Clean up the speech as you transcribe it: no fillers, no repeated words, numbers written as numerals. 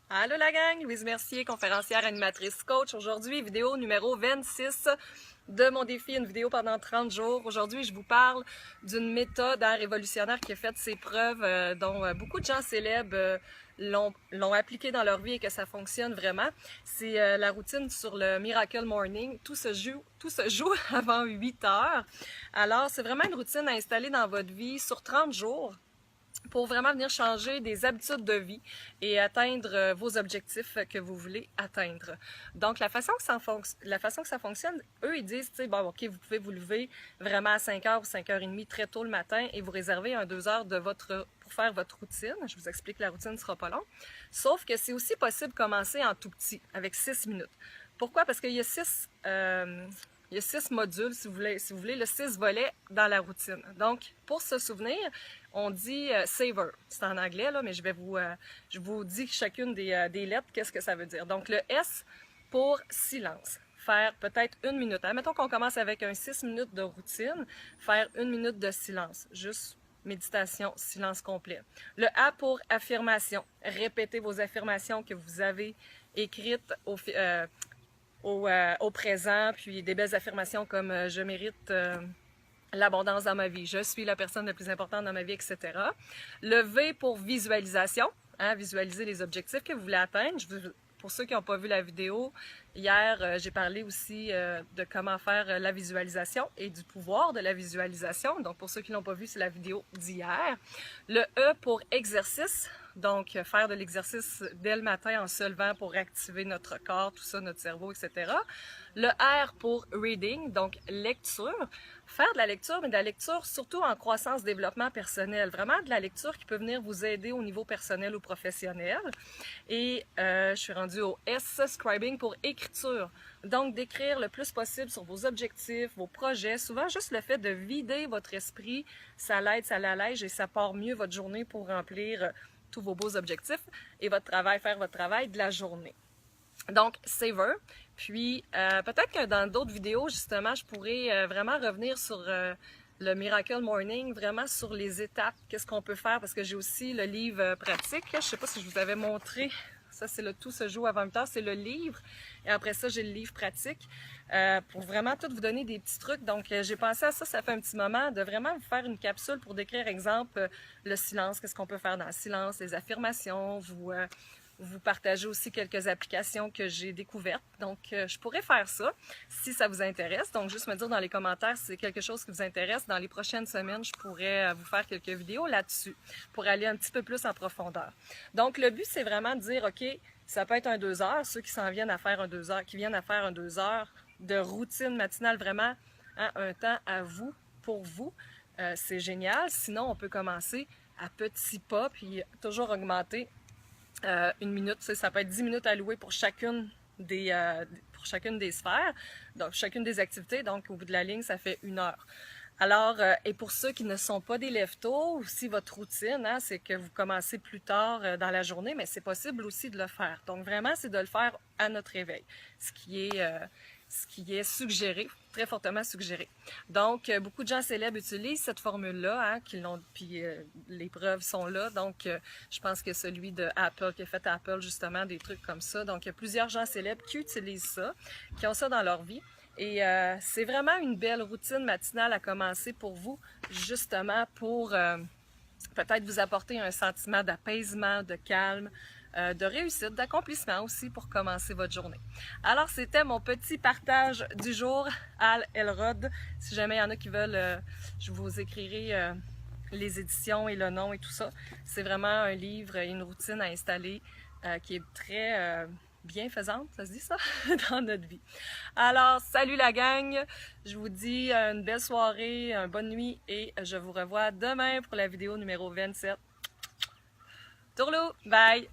Allô la gang, Louise Mercier, conférencière, animatrice, coach. Aujourd'hui, vidéo numéro 26 de mon défi, une vidéo pendant 30 jours. Aujourd'hui, je vous parle d'une méthode révolutionnaire qui a fait ses preuves, dont beaucoup de gens célèbres l'ont appliquée dans leur vie et que ça fonctionne vraiment. C'est la routine sur le Miracle Morning. Tout se joue avant 8 heures. Alors, c'est vraiment une routine à installer dans votre vie sur 30 jours pour vraiment venir changer des habitudes de vie et atteindre vos objectifs que vous voulez atteindre. Donc, la façon que ça fonctionne, eux, ils disent, tu sais, bon, OK, vous pouvez vous lever vraiment à 5h ou 5h30 très tôt le matin et vous réserver 2 heures pour faire votre routine. Je vous explique, la routine ne sera pas longue. Sauf que c'est aussi possible de commencer en tout petit, avec 6 minutes. Pourquoi? Parce qu'il y a 6 modules, si vous voulez, le 6 volets dans la routine. Donc, pour se souvenir, on dit savor. C'est en anglais, là, mais je vous dis chacune des lettres, qu'est-ce que ça veut dire. Donc, le S pour silence. Faire peut-être 1 minute. Admettons qu'on commence avec un 6 minutes de routine, faire 1 minute de silence. Juste méditation, silence complet. Le A pour affirmation. Répétez vos affirmations que vous avez écrites au présent, puis des belles affirmations comme je mérite l'abondance dans ma vie, je suis la personne la plus importante dans ma vie, etc. Le V pour visualisation, visualiser les objectifs que vous voulez atteindre. Pour ceux qui n'ont pas vu la vidéo, hier, j'ai parlé aussi de comment faire la visualisation et du pouvoir de la visualisation. Donc, pour ceux qui ne l'ont pas vu, c'est la vidéo d'hier. Le E pour exercice, donc faire de l'exercice dès le matin en se levant pour activer notre corps, tout ça, notre cerveau, etc. Le R pour reading, donc lecture. Faire de la lecture, mais de la lecture surtout en croissance-développement personnel. Vraiment de la lecture qui peut venir vous aider au niveau personnel ou professionnel. Et je suis rendue au S, scribing pour écriture. Donc d'écrire le plus possible sur vos objectifs, vos projets. Souvent, juste le fait de vider votre esprit, ça l'aide, ça l'allège et ça part mieux votre journée pour remplir tous vos beaux objectifs et faire votre travail de la journée. Donc, savor. Puis, peut-être que dans d'autres vidéos, justement, je pourrais vraiment revenir sur le Miracle Morning, vraiment sur les étapes, qu'est-ce qu'on peut faire, parce que j'ai aussi le livre pratique. Je ne sais pas si je vous avais montré. Ça, c'est le Tout se joue à 20 heures, c'est le livre. Et après ça, j'ai le livre pratique pour vraiment tout vous donner des petits trucs. Donc, j'ai pensé à ça, ça fait un petit moment, de vraiment vous faire une capsule pour décrire, exemple, le silence, qu'est-ce qu'on peut faire dans le silence, les affirmations, vous partagez aussi quelques applications que j'ai découvertes. Donc, je pourrais faire ça si ça vous intéresse. Donc, juste me dire dans les commentaires si c'est quelque chose qui vous intéresse. Dans les prochaines semaines, je pourrais vous faire quelques vidéos là-dessus pour aller un petit peu plus en profondeur. Donc, le but, c'est vraiment de dire, OK, ça peut être un 2 heures. Ceux qui s'en viennent à faire un 2 heures, qui viennent à faire un 2 heures de routine matinale, vraiment, un temps à vous, pour vous, c'est génial. Sinon, on peut commencer à petits pas, puis toujours augmenter 1 minute, ça peut être 10 minutes allouées pour chacune des sphères, donc chacune des activités. Donc, au bout de la ligne, ça fait 1 heure. Alors, et pour ceux qui ne sont pas des lève-tôt, aussi votre routine, c'est que vous commencez plus tard dans la journée, mais c'est possible aussi de le faire. Donc, vraiment, c'est de le faire à notre réveil, ce qui est suggéré, très fortement suggéré. Donc, beaucoup de gens célèbres utilisent cette formule-là, puis les preuves sont là. Donc, je pense que celui de Apple, qui a fait Apple, justement, des trucs comme ça. Donc, il y a plusieurs gens célèbres qui utilisent ça, qui ont ça dans leur vie. Et c'est vraiment une belle routine matinale à commencer pour vous, justement pour peut-être vous apporter un sentiment d'apaisement, de calme, de réussite, d'accomplissement aussi pour commencer votre journée. Alors, c'était mon petit partage du jour, Al Elrod. Si jamais il y en a qui veulent, je vous écrirai les éditions et le nom et tout ça. C'est vraiment un livre et une routine à installer qui est très bienfaisante, ça se dit ça, dans notre vie. Alors, salut la gang! Je vous dis une belle soirée, une bonne nuit et je vous revois demain pour la vidéo numéro 27. Tourlou! Bye!